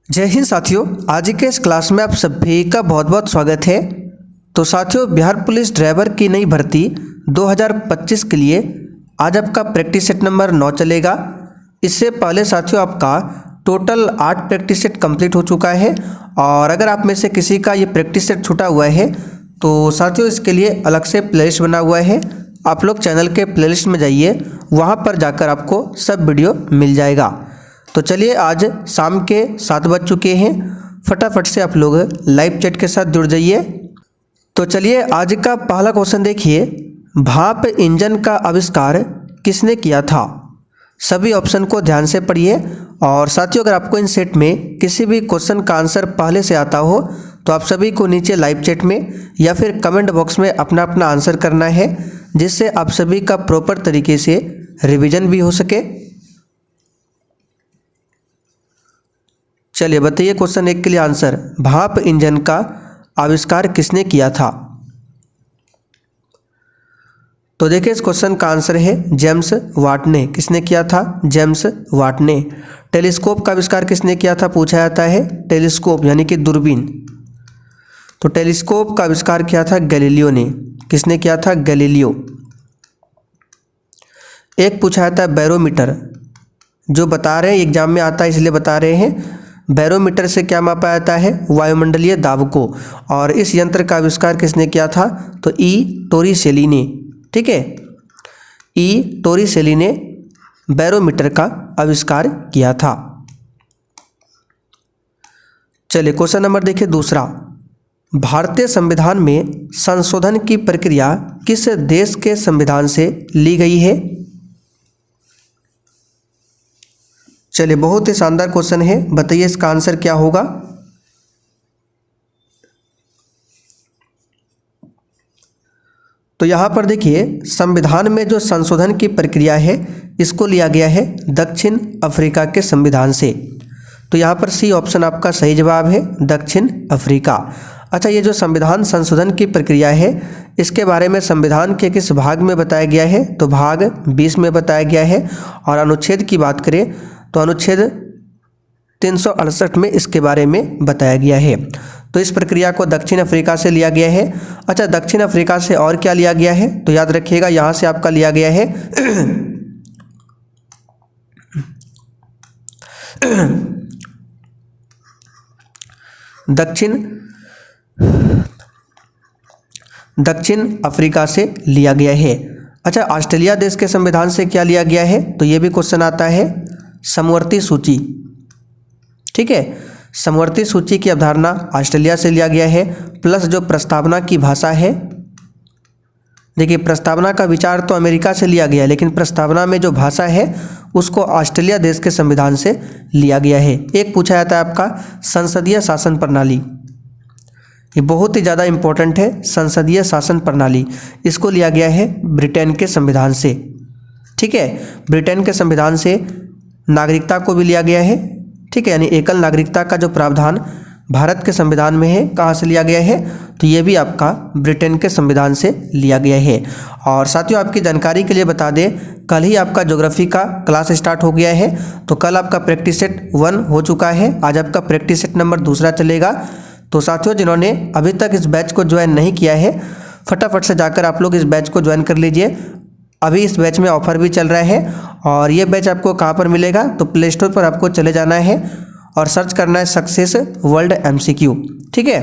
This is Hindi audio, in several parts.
जय हिंद साथियों, आज के इस क्लास में आप सभी का बहुत बहुत स्वागत है। तो साथियों, बिहार पुलिस ड्राइवर की नई भर्ती 2025 के लिए आज आपका प्रैक्टिस सेट नंबर 9 चलेगा। इससे पहले साथियों आपका टोटल 8 प्रैक्टिस सेट कंप्लीट हो चुका है और अगर आप में से किसी का ये प्रैक्टिस सेट छूटा हुआ है तो साथियों इसके लिए अलग से प्लेलिस्ट बना हुआ है। आप लोग चैनल के प्लेलिस्ट में जाइए, वहाँ पर जाकर आपको सब वीडियो मिल जाएगा। तो चलिए, आज शाम के 7 बज चुके हैं, फटाफट से आप लोग लाइव चैट के साथ जुड़ जाइए। तो चलिए, आज का पहला क्वेश्चन देखिए, भाप इंजन का आविष्कार किसने किया था? सभी ऑप्शन को ध्यान से पढ़िए। और साथियों, अगर आपको इन सेट में किसी भी क्वेश्चन का आंसर पहले से आता हो तो आप सभी को नीचे लाइव चैट में या फिर कमेंट बॉक्स में अपना अपना आंसर करना है, जिससे आप सभी का प्रॉपर तरीके से रिवीजन भी हो सके। चलिए बताइए, क्वेश्चन 1 के लिए आंसर, भाप इंजन का आविष्कार किसने किया था? तो देखिए, इस क्वेश्चन का आंसर है जेम्स वाट ने। किसने किया था? जेम्स वाट ने। टेलीस्कोप का आविष्कार किसने किया था पूछा जाता है। टेलीस्कोप यानी कि दूरबीन, तो टेलीस्कोप का आविष्कार किया था गैलीलियो ने। किसने किया था? गैलीलियो। एक पूछा जाता है बैरोमीटर, जो बता रहे हैं एग्जाम में आता है इसलिए बता रहे हैं। बैरोमीटर से क्या मापा जाता है? वायुमंडलीय दाब को। और इस यंत्र का आविष्कार किसने किया था? तो ई टोरिसेली ने। ठीक है, ई टोरिसेली ने बैरोमीटर का आविष्कार किया था। चलिए, क्वेश्चन नंबर देखिए दूसरा, भारतीय संविधान में संशोधन की प्रक्रिया किस देश के संविधान से ली गई है? चलिए, बहुत ही शानदार क्वेश्चन है, बताइए इसका आंसर क्या होगा। तो यहाँ पर देखिए, संविधान में जो संशोधन की प्रक्रिया है इसको लिया गया है दक्षिण अफ्रीका के संविधान से। तो यहाँ पर सी ऑप्शन आपका सही जवाब है, दक्षिण अफ्रीका। अच्छा, ये जो संविधान संशोधन की प्रक्रिया है इसके बारे में संविधान के किस भाग में बताया गया है? तो भाग 20 में बताया गया है। और अनुच्छेद की बात करें तो अनुच्छेद 368 में इसके बारे में बताया गया है। तो इस प्रक्रिया को दक्षिण अफ्रीका से लिया गया है। अच्छा, दक्षिण अफ्रीका से और क्या लिया गया है? तो याद रखिएगा, यहाँ से आपका लिया गया है दक्षिण अफ्रीका से लिया गया है। अच्छा, ऑस्ट्रेलिया देश के संविधान से क्या लिया गया है? तो ये भी क्वेश्चन आता है, समवर्ती सूची। ठीक है, समवर्ती सूची की अवधारणा ऑस्ट्रेलिया से लिया गया है। प्लस जो प्रस्तावना की भाषा है, देखिए प्रस्तावना का विचार तो अमेरिका से लिया गया है, लेकिन प्रस्तावना में जो भाषा है उसको ऑस्ट्रेलिया देश के संविधान से लिया गया है। एक पूछा जाता है आपका संसदीय शासन प्रणाली, ये बहुत ही ज़्यादा इम्पोर्टेंट है, संसदीय शासन प्रणाली। इसको लिया गया है ब्रिटेन के संविधान से। ठीक है, ब्रिटेन के संविधान से नागरिकता को भी लिया गया है। ठीक है, यानी एकल नागरिकता का जो प्रावधान भारत के संविधान में है, कहाँ से लिया गया है? तो ये भी आपका ब्रिटेन के संविधान से लिया गया है। और साथियों, आपकी जानकारी के लिए बता दें, कल ही आपका ज्योग्राफी का क्लास स्टार्ट हो गया है। तो कल आपका प्रैक्टिस सेट 1 हो चुका है, आज आपका प्रैक्टिस सेट नंबर 2 चलेगा। तो साथियों, जिन्होंने अभी तक इस बैच को ज्वाइन नहीं किया है, फटाफट से जाकर आप लोग इस बैच को ज्वाइन कर लीजिए। अभी इस बैच में ऑफर भी चल रहा है। और ये बैच आपको कहाँ पर मिलेगा? तो प्ले स्टोर पर आपको चले जाना है और सर्च करना है सक्सेस वर्ल्ड MCQ। ठीक है,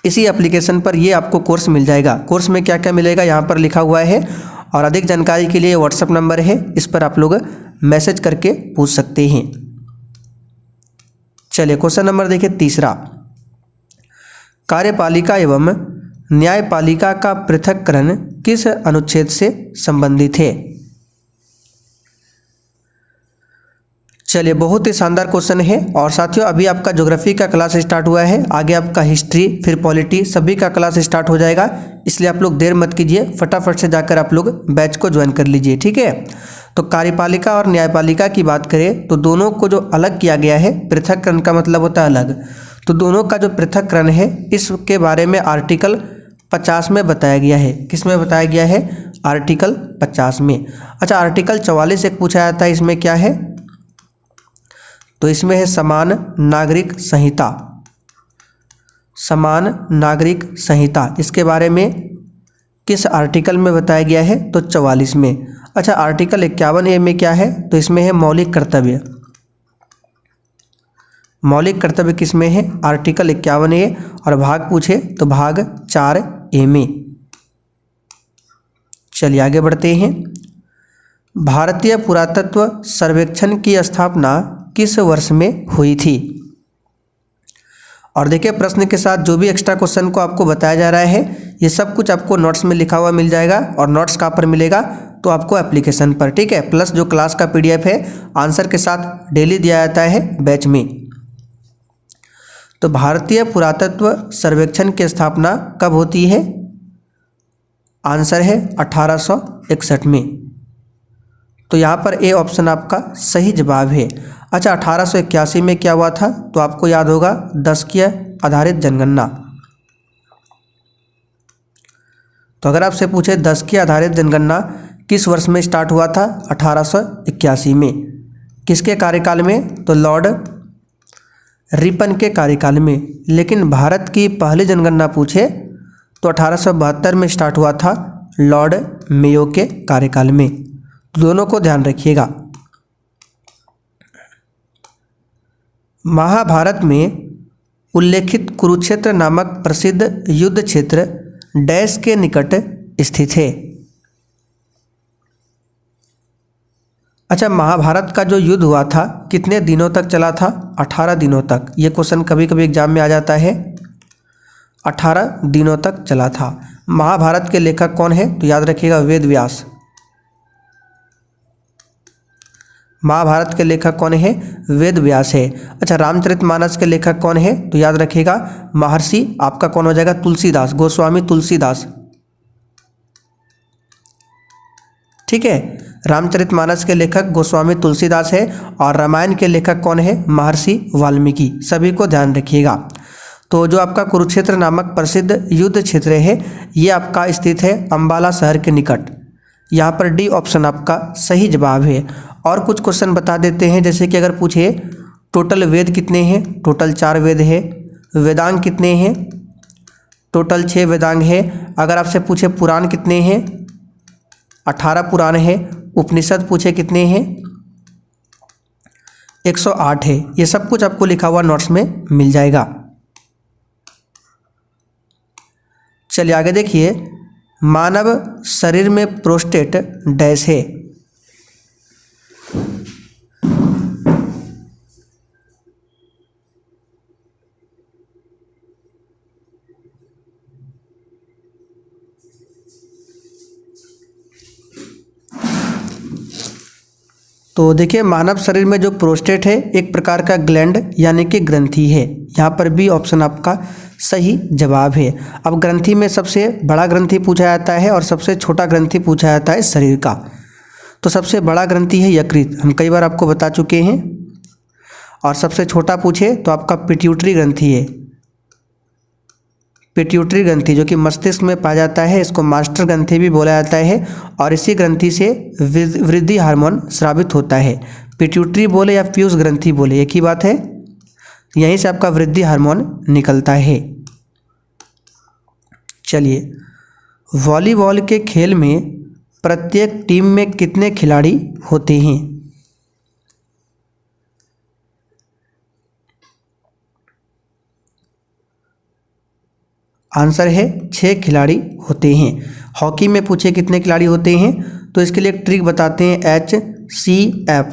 इसी एप्लीकेशन पर ये आपको कोर्स मिल जाएगा। कोर्स में क्या क्या मिलेगा यहाँ पर लिखा हुआ है। और अधिक जानकारी के लिए व्हाट्सएप नंबर है, इस पर आप लोग मैसेज करके पूछ सकते हैं। चलिए, क्वेश्चन नंबर देखिए तीसरा, कार्यपालिका एवं न्यायपालिका का पृथक्करण किस अनुच्छेद से संबंधित है? चलिए, बहुत ही शानदार क्वेश्चन है। और साथियों, अभी आपका ज्योग्राफी का क्लास स्टार्ट हुआ है, आगे आपका हिस्ट्री फिर पॉलिटी सभी का क्लास स्टार्ट हो जाएगा, इसलिए आप लोग देर मत कीजिए, फटाफट से जाकर आप लोग बैच को ज्वाइन कर लीजिए। ठीक है, तो कार्यपालिका और न्यायपालिका की बात करें तो दोनों को जो अलग किया गया है, पृथक्करण का मतलब होता है अलग, तो दोनों का जो पृथक्करण है इसके बारे में आर्टिकल 50 में बताया गया है। किस में बताया गया है? आर्टिकल 50 में। अच्छा, आर्टिकल 44 एक पूछा जाता है, इसमें क्या है? तो इसमें है समान नागरिक संहिता। समान नागरिक संहिता इसके बारे में किस आर्टिकल में बताया गया है? तो 44 में। अच्छा, आर्टिकल 51A में क्या है? तो इसमें है मौलिक कर्तव्य। मौलिक कर्तव्य किस में है? Article 51A। और भाग पूछे तो भाग 4A में। चलिए आगे बढ़ते हैं। भारतीय पुरातत्व सर्वेक्षण की स्थापना किस वर्ष में हुई थी? और देखिए, प्रश्न के साथ जो भी एक्स्ट्रा क्वेश्चन को आपको बताया जा रहा है ये सब कुछ आपको नोट्स में लिखा हुआ मिल जाएगा। और नोट्स कहाँ पर मिलेगा? तो आपको एप्लीकेशन पर, ठीक है। प्लस जो क्लास का PDF है आंसर के साथ डेली दिया जाता है बैच में। तो भारतीय पुरातत्व सर्वेक्षण की स्थापना कब होती है? आंसर है 1861 में। तो यहाँ पर ए ऑप्शन आपका सही जवाब है। अच्छा, 1881 में क्या हुआ था? तो आपको याद होगा दशकीय आधारित जनगणना। तो अगर आपसे पूछे दशकीय आधारित जनगणना किस वर्ष में स्टार्ट हुआ था? 1881 में। किसके कार्यकाल में? तो लॉर्ड रिपन के कार्यकाल में। लेकिन भारत की पहली जनगणना पूछे तो 1872 में स्टार्ट हुआ था लॉर्ड मेयो के कार्यकाल में। दोनों को ध्यान रखिएगा। महाभारत में उल्लेखित कुरुक्षेत्र नामक प्रसिद्ध युद्ध क्षेत्र डैश के निकट स्थित है। अच्छा, महाभारत का जो युद्ध हुआ था कितने दिनों तक चला था? 18 दिनों तक। ये क्वेश्चन कभी कभी एग्जाम में आ जाता है। 18 दिनों तक चला था। महाभारत के लेखक कौन है? तो याद रखिएगा वेद व्यास। महाभारत के लेखक कौन है? वेद व्यास है। अच्छा, रामचरितमानस के लेखक कौन है? तो याद रखिएगा महर्षि आपका कौन हो जाएगा? तुलसीदास, गोस्वामी तुलसीदास, ठीक है। रामचरितमानस के लेखक गोस्वामी तुलसीदास है। और रामायण के लेखक कौन है? महर्षि वाल्मीकि। सभी को ध्यान रखिएगा। तो जो आपका कुरुक्षेत्र नामक प्रसिद्ध युद्ध क्षेत्र है ये आपका स्थित है अंबाला शहर के निकट। यहाँ पर डी ऑप्शन आपका सही जवाब है। और कुछ क्वेश्चन बता देते हैं, जैसे कि अगर पूछे टोटल वेद कितने हैं? टोटल 4 वेद है। वेदांग कितने हैं? टोटल 6 वेदांग है। अगर आपसे पूछे पुराण कितने हैं? 18 पुराण है। उपनिषद पूछे कितने हैं? 108 है। ये सब कुछ आपको लिखा हुआ नोट्स में मिल जाएगा। चलिए आगे देखिए। मानव शरीर में प्रोस्टेट डैश है। तो देखिए, मानव शरीर में जो प्रोस्टेट है एक प्रकार का ग्लैंड यानी कि ग्रंथि है। यहाँ पर भी ऑप्शन आपका सही जवाब है। अब ग्रंथि में सबसे बड़ा ग्रंथि पूछा जाता है और सबसे छोटा ग्रंथि पूछा जाता है शरीर का। तो सबसे बड़ा ग्रंथि है यकृत, हम कई बार आपको बता चुके हैं। और सबसे छोटा पूछे तो आपका पिट्यूटरी ग्रंथि है। पिट्यूटरी ग्रंथि जो कि मस्तिष्क में पाया जाता है, इसको मास्टर ग्रंथि भी बोला जाता है। और इसी ग्रंथि से वृद्धि हार्मोन स्रावित होता है। पिट्यूटरी बोले या पीयूष ग्रंथि बोले एक ही बात है। यहीं से आपका वृद्धि हार्मोन निकलता है। चलिए, वॉलीबॉल के खेल में प्रत्येक टीम में कितने खिलाड़ी होते हैं? आंसर है 6 खिलाड़ी होते हैं। हॉकी में पूछे कितने खिलाड़ी होते हैं? तो इसके लिए एक ट्रिक बताते हैं, HCF।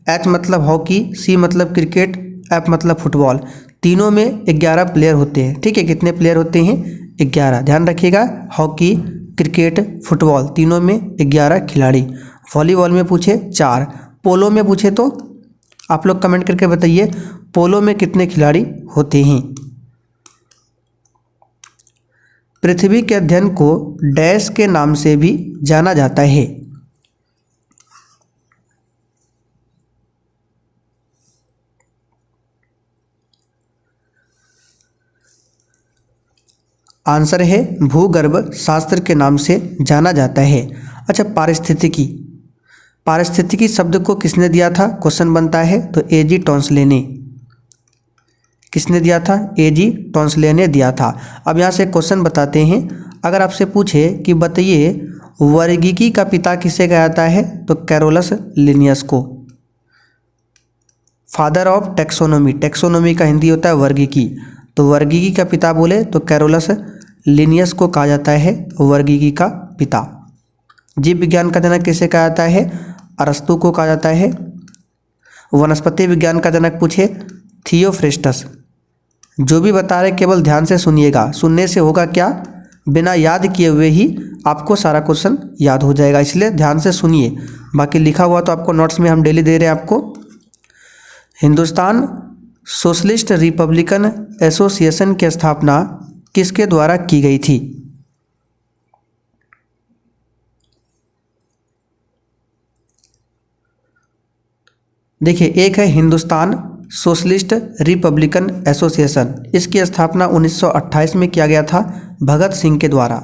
H मतलब हॉकी, C मतलब क्रिकेट, F मतलब फुटबॉल। तीनों में 11 प्लेयर होते हैं, ठीक है। कितने प्लेयर होते हैं? 11। ध्यान रखिएगा, हॉकी, क्रिकेट, फुटबॉल तीनों में 11 खिलाड़ी। वॉलीबॉल में पूछे 4। पोलो में पूछे तो आप लोग कमेंट करके बताइए पोलो में कितने खिलाड़ी होते हैं। पृथ्वी के अध्ययन को डैश के नाम से भी जाना जाता है। आंसर है भूगर्भ शास्त्र के नाम से जाना जाता है। अच्छा, पारिस्थितिकी। पारिस्थितिकी शब्द को किसने दिया था, क्वेश्चन बनता है, तो एजी टॉन्सले ने। किसने दिया था, एजी टॉन्सले ने दिया था। अब यहाँ से क्वेश्चन बताते हैं, अगर आपसे पूछे कि बताइए वर्गीकी का पिता किसे कहा जाता है, तो कैरोलस लिनियस को। फादर ऑफ टेक्सोनोमी, टेक्सोनोमी का हिंदी होता है वर्गीकी, तो वर्गीकी का पिता बोले तो कैरोलस लिनियस को कहा जाता है वर्गीकी का पिता। जीव विज्ञान का जनक किसे कहा जाता है, अरस्तु को कहा जाता है। वनस्पति विज्ञान का जनक पूछे, थियोफ्रेस्टस। जो भी बता रहे केवल ध्यान से सुनिएगा, सुनने से होगा क्या, बिना याद किए हुए ही आपको सारा क्वेश्चन याद हो जाएगा, इसलिए ध्यान से सुनिए। बाकी लिखा हुआ तो आपको नोट्स में हम डेली दे रहे हैं आपको। हिंदुस्तान सोशलिस्ट रिपब्लिकन एसोसिएशन की स्थापना किसके द्वारा की गई थी। देखिए, एक है हिंदुस्तान सोशलिस्ट रिपब्लिकन एसोसिएशन, इसकी स्थापना 1928 में किया गया था भगत सिंह के द्वारा।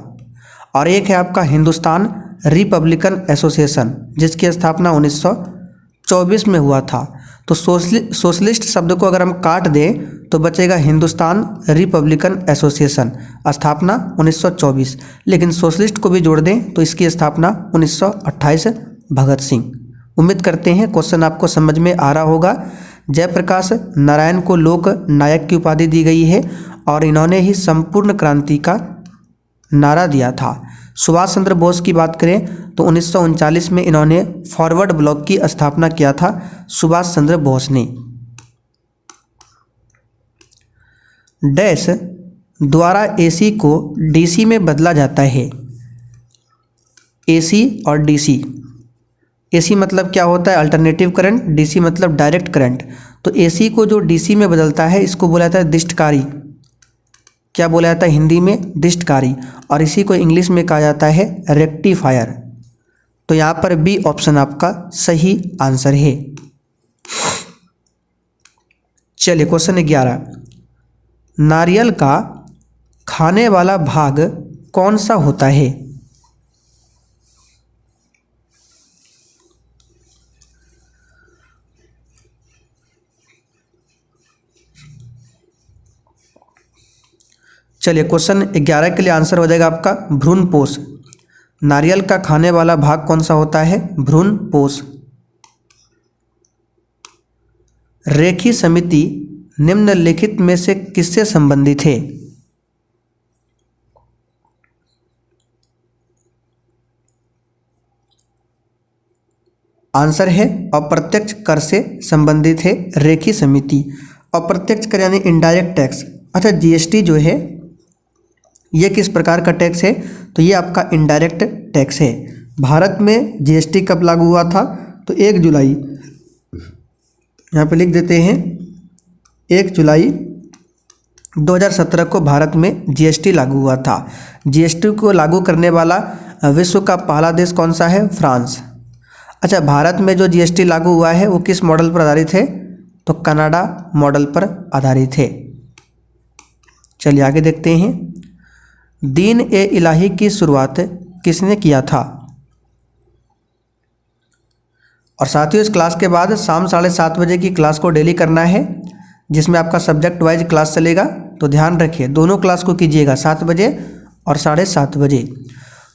और एक है आपका हिंदुस्तान रिपब्लिकन एसोसिएशन, जिसकी स्थापना 1924 में हुआ था। तो सोशलिस्ट शब्द को अगर हम काट दें तो बचेगा हिंदुस्तान रिपब्लिकन एसोसिएशन, स्थापना 1924, लेकिन सोशलिस्ट को भी जोड़ दें तो इसकी स्थापना 1928 भगत सिंह। उम्मीद करते हैं क्वेश्चन आपको समझ में आ रहा होगा। जयप्रकाश नारायण को लोक नायक की उपाधि दी गई है और इन्होंने ही संपूर्ण क्रांति का नारा दिया था। सुभाष चंद्र बोस की बात करें तो 1939 में इन्होंने फॉरवर्ड ब्लॉक की स्थापना किया था सुभाष चंद्र बोस ने। डैश द्वारा एसी को डीसी में बदला जाता है। एसी और डीसी, एसी मतलब क्या होता है, अल्टरनेटिव करंट, डीसी मतलब डायरेक्ट करंट। तो एसी को जो डीसी में बदलता है इसको बोला जाता है दिष्टकारी। क्या बोला जाता है हिंदी में, दिष्टकारी। और इसी को इंग्लिश में कहा जाता है रेक्टिफायर। तो यहाँ पर बी ऑप्शन आपका सही आंसर है। चलिए क्वेश्चन 11, नारियल का खाने वाला भाग कौन सा होता है। चलिए क्वेश्चन 11 के लिए आंसर हो जाएगा आपका भ्रूणपोष। नारियल का खाने वाला भाग कौन सा होता है, भ्रूणपोष। रेखी समिति निम्नलिखित में से किससे संबंधित है। आंसर है अप्रत्यक्ष कर से संबंधित है रेखी समिति। अप्रत्यक्ष कर यानी इनडायरेक्ट टैक्स। अच्छा, जीएसटी जो है ये किस प्रकार का टैक्स है, तो ये आपका इनडायरेक्ट टैक्स है। भारत में जीएसटी कब लागू हुआ था, तो 1 जुलाई, यहाँ पे लिख देते हैं 1 जुलाई 2017 को भारत में जीएसटी लागू हुआ था। जीएसटी को लागू करने वाला विश्व का पहला देश कौन सा है, फ्रांस। अच्छा, भारत में जो जीएसटी लागू हुआ है वो किस मॉडल पर आधारित है, तो कनाडा मॉडल पर आधारित है। चलिए आगे देखते हैं, दीन ए इलाही की शुरुआत किसने किया था। और साथियों, इस क्लास के बाद शाम 7:30 बजे की क्लास को डेली करना है, जिसमें आपका सब्जेक्ट वाइज क्लास चलेगा। तो ध्यान रखिए, दोनों क्लास को कीजिएगा 7 बजे और 7:30 बजे।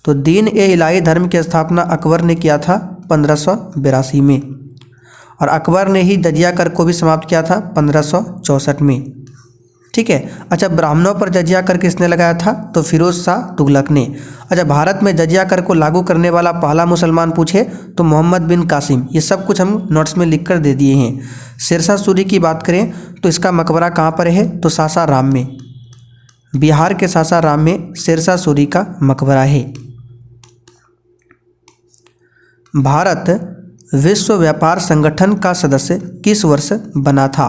तो दीन ए इलाही धर्म की स्थापना अकबर ने किया था 1582 में, और अकबर ने ही जजिया कर को भी समाप्त किया था 1564 में। ठीक है। अच्छा, ब्राह्मणों पर जजिया कर किसने लगाया था, तो फिरोज शाह तुगलक ने। अच्छा, भारत में जजिया कर को लागू करने वाला पहला मुसलमान पूछे तो मोहम्मद बिन कासिम। ये सब कुछ हम नोट्स में लिख कर दे दिए हैं। शेरशाह सूरी की बात करें तो इसका मकबरा कहाँ पर है, तो सासाराम में। बिहार के सासाराम में शेरशाह सूरी का मकबरा है। भारत विश्व व्यापार संगठन का सदस्य किस वर्ष बना था।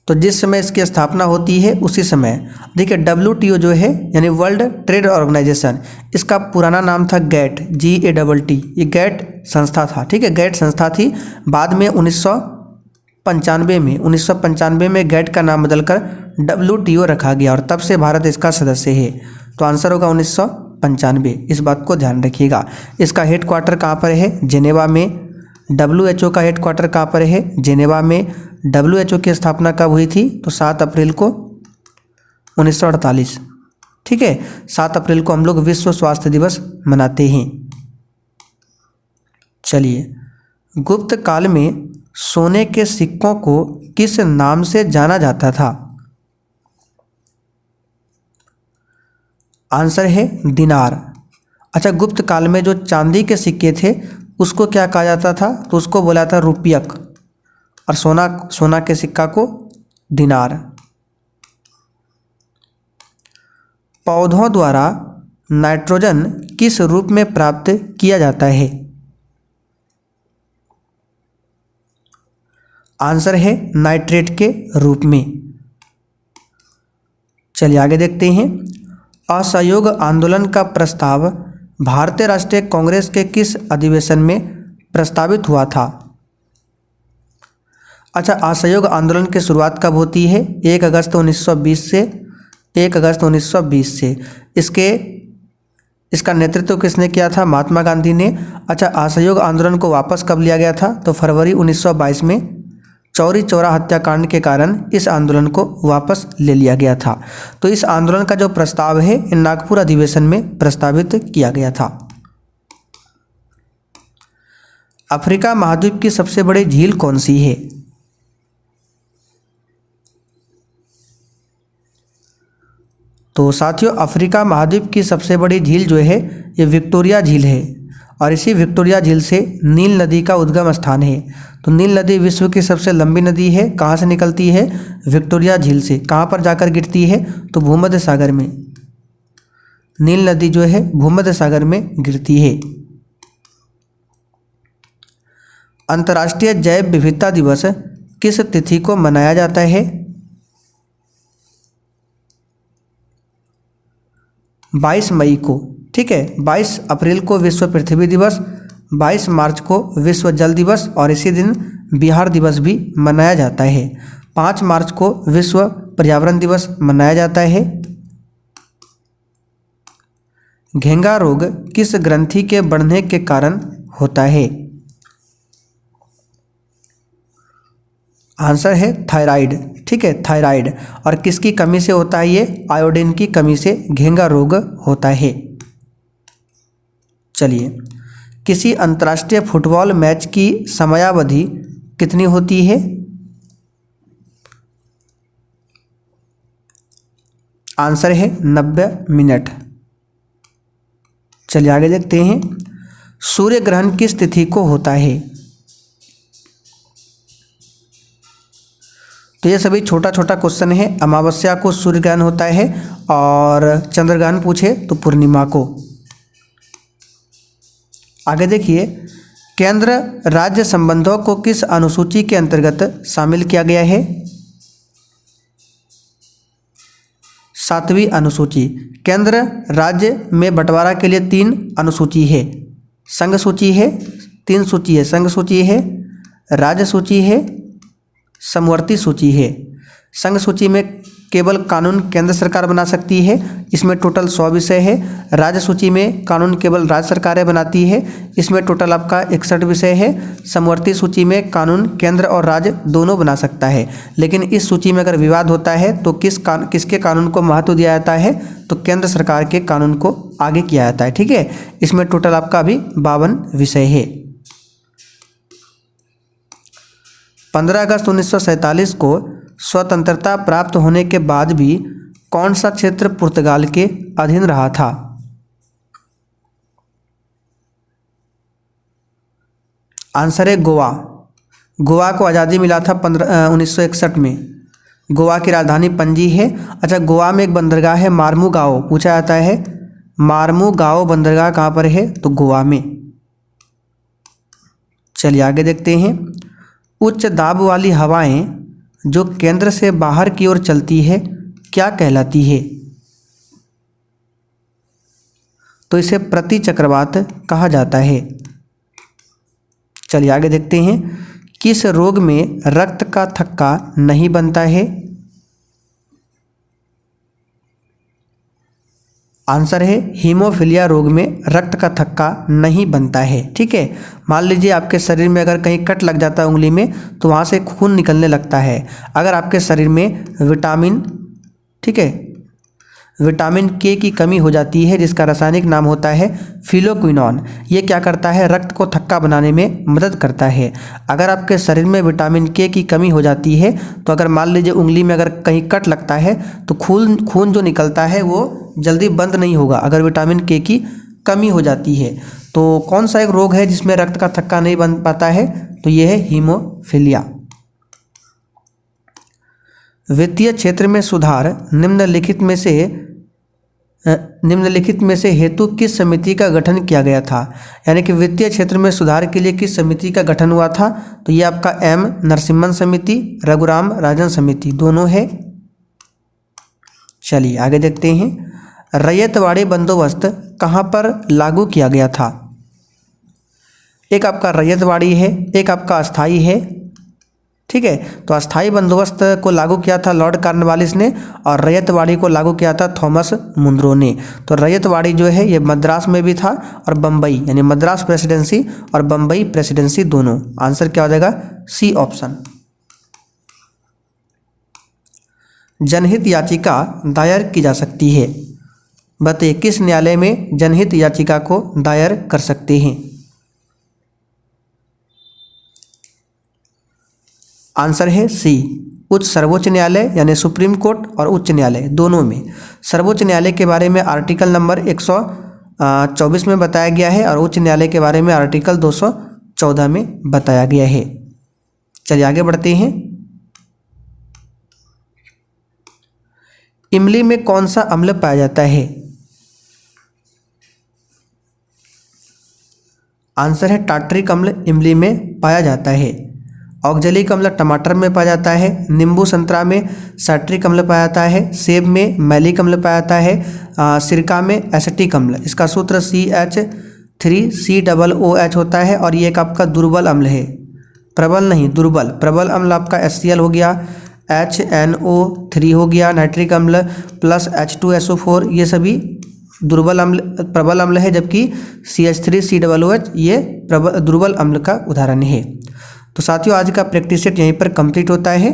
तो जिस समय इसकी स्थापना होती है उसी समय। देखिए, WTO जो है यानी वर्ल्ड ट्रेड ऑर्गेनाइजेशन, इसका पुराना नाम था गैट, GATT। ये गैट संस्था था। ठीक है, गैट संस्था थी। बाद में 95 में 1995 में गैट का नाम बदलकर WTO रखा गया और तब से भारत इसका सदस्य है। तो आंसर होगा 1995। इस बात को ध्यान रखिएगा। इसका हेडक्वार्टर कहाँ पर है? जेनेवा में। WHO का हेडक्वार्टर कहाँ पर है? जेनेवा में। WHO की स्थापना कब हुई थी? तो 7 अप्रैल को 1948। ठीक है, 7 अप्रैल को हम लोग विश्व स्वास्थ्य दिवस मनाते हैं। चलिए, गुप्त काल में सोने के सिक्कों को किस नाम से जाना जाता था? आंसर है दिनार। अच्छा, गुप्त काल में जो चांदी के सिक्के थे उसको क्या कहा जाता था? तो उसको बोला था रुपयक, और सोना के सिक्का को दिनार। पौधों द्वारा नाइट्रोजन किस रूप में प्राप्त किया जाता है? आंसर है नाइट्रेट के रूप में। चलिए आगे देखते हैं। असहयोग आंदोलन का प्रस्ताव भारतीय राष्ट्रीय कांग्रेस के किस अधिवेशन में प्रस्तावित हुआ था? अच्छा, असहयोग आंदोलन की शुरुआत कब होती है? 1 अगस्त 1920 से। 1 अगस्त 1920 से। इसका नेतृत्व किसने किया था? महात्मा गांधी ने। अच्छा, असहयोग आंदोलन को वापस कब लिया गया था? तो फरवरी 1922 में चौरी चौरा हत्याकांड के कारण इस आंदोलन को वापस ले लिया गया था। तो इस आंदोलन का जो प्रस्ताव है नागपुर अधिवेशन में प्रस्तावित किया गया था। अफ्रीका महाद्वीप की सबसे बड़ी झील कौन सी है? तो साथियों, अफ्रीका महाद्वीप की सबसे बड़ी झील जो है ये विक्टोरिया झील है, और इसी विक्टोरिया झील से नील नदी का उद्गम स्थान है। तो नील नदी विश्व की सबसे लंबी नदी है। कहाँ से निकलती है? विक्टोरिया झील से। कहाँ पर जाकर गिरती है? तो भूमध्य सागर में। नील नदी जो है भूमध्य सागर में गिरती है। अंतर्राष्ट्रीय जैव विविधता दिवस किस तिथि को मनाया जाता है? 22 मई को। ठीक है, 22 अप्रैल को विश्व पृथ्वी दिवस, 22 मार्च को विश्व जल दिवस, और इसी दिन बिहार दिवस भी मनाया जाता है। 5 मार्च को विश्व पर्यावरण दिवस मनाया जाता है। घेंगा रोग किस ग्रंथि के बढ़ने के कारण होता है? आंसर है थायराइड। ठीक है, थायराइड। और किसकी कमी से होता है ये? आयोडीन की कमी से घेंगा रोग होता है। चलिए, किसी अंतर्राष्ट्रीय फुटबॉल मैच की समयावधि कितनी होती है? आंसर है 90 मिनट। चलिए आगे देखते हैं। सूर्य ग्रहण किस तिथि को होता है? तो ये सभी छोटा छोटा क्वेश्चन है। अमावस्या को सूर्य ग्रहण होता है, और चंद्र ग्रहण पूछे तो पूर्णिमा को। आगे देखिए, केंद्र राज्य संबंधों को किस अनुसूची के अंतर्गत शामिल किया गया है? 7वीं अनुसूची। केंद्र राज्य में बंटवारा के लिए 3 अनुसूची है। संघ सूची है, 3 सूची है। संघ सूची है, राज्य सूची है, समवर्ती सूची है। संघ सूची में केवल कानून केंद्र सरकार बना सकती है, इसमें टोटल 100 विषय है। राज्य सूची में कानून केवल राज्य सरकारें बनाती है, इसमें टोटल आपका 61 विषय है। समवर्ती सूची में कानून केंद्र और राज्य दोनों बना सकता है, लेकिन इस सूची में अगर विवाद होता है तो किसके कानून को महत्व दिया जाता है? तो केंद्र सरकार के कानून को आगे किया जाता है। ठीक है, इसमें टोटल आपका अभी 52 विषय है। 15 अगस्त 1947 को स्वतंत्रता प्राप्त होने के बाद भी कौन सा क्षेत्र पुर्तगाल के अधीन रहा था? आंसर है गोवा। गोवा को आज़ादी मिला था 1961 में। गोवा की राजधानी पणजी है। अच्छा, गोवा में एक बंदरगाह है मार्मुगाओ, पूछा जाता है मार्मुगाओ बंदरगाह कहाँ पर है? तो गोवा में। चलिए आगे देखते हैं। उच्च दाब वाली हवाएं जो केंद्र से बाहर की ओर चलती है क्या कहलाती है? तो इसे प्रति चक्रवात कहा जाता है। चलिए आगे देखते हैं। किस रोग में रक्त का थक्का नहीं बनता है? आंसर है हीमोफीलिया रोग में रक्त का थक्का नहीं बनता है। ठीक है, मान लीजिए आपके शरीर में अगर कहीं कट लग जाता है उंगली में तो वहाँ से खून निकलने लगता है। अगर आपके शरीर में विटामिन, ठीक है, विटामिन के की कमी हो जाती है जिसका रासायनिक नाम होता है फिलोक्विनोन। ये क्या करता है? रक्त को थक्का बनाने में मदद करता है। अगर आपके शरीर में विटामिन के की कमी हो जाती है तो अगर मान लीजिए उंगली में अगर कहीं कट लगता है तो खून जो निकलता है वो जल्दी बंद नहीं होगा अगर विटामिन के की कमी हो जाती है। तो कौन सा एक रोग है जिसमें रक्त का थक्का नहीं बन पाता है? तो ये है हीमोफीलिया। वित्तीय क्षेत्र में सुधार निम्नलिखित में से हेतु किस समिति का गठन किया गया था? यानी कि वित्तीय क्षेत्र में सुधार के लिए किस समिति का गठन हुआ था? तो ये आपका एम नरसिम्हन समिति, रघुराम राजन समिति दोनों है। चलिए आगे देखते हैं। रैयतवाड़ी बंदोबस्त कहाँ पर लागू किया गया था? एक आपका रैयतवाड़ी है, एक आपका अस्थाई है। ठीक है, तो अस्थाई बंदोबस्त को लागू किया था लॉर्ड कॉर्नवालिस ने और रैयतवाड़ी को लागू किया था थॉमस मुनरो ने। तो रैयतवाड़ी जो है ये मद्रास में भी था और बम्बई, यानी मद्रास प्रेसिडेंसी और बम्बई प्रेसिडेंसी दोनों। आंसर क्या हो जाएगा? C option. जनहित याचिका दायर की जा सकती है। बताइए किस न्यायालय में जनहित याचिका को दायर कर सकते हैं? आंसर है सी, सर्वोच्च न्यायालय यानी सुप्रीम कोर्ट और उच्च न्यायालय दोनों में। सर्वोच्च न्यायालय के बारे में आर्टिकल नंबर 124 में बताया गया है और उच्च न्यायालय के बारे में आर्टिकल 214 में बताया गया है। चलिए आगे बढ़ते हैं। इमली में कौन सा अम्ल पाया जाता है? आंसर है टार्टरिक अम्ल इमली में पाया जाता है। ऑक्जेलिक अम्ल टमाटर में पाया जाता है। नींबू संतरा में साइट्रिक अम्ल पाया जाता है। सेब में मैलिक अम्ल पाया जाता है। सिरका में एसिटिक अम्ल। इसका सूत्र CH3COOH होता है और ये एक आपका दुर्बल अम्ल है, प्रबल नहीं दुर्बल। प्रबल अम्ल आपका HCl हो गया, HNO3 हो गया, नाइट्रिक अम्ल प्लस H2SO4, ये सभी दुर्बल अम्ल प्रबल अम्ल है, जबकि CH3COOH ये दुर्बल अम्ल का उदाहरण है। तो साथियों आज का प्रैक्टिस सेट यहीं पर कंप्लीट होता है।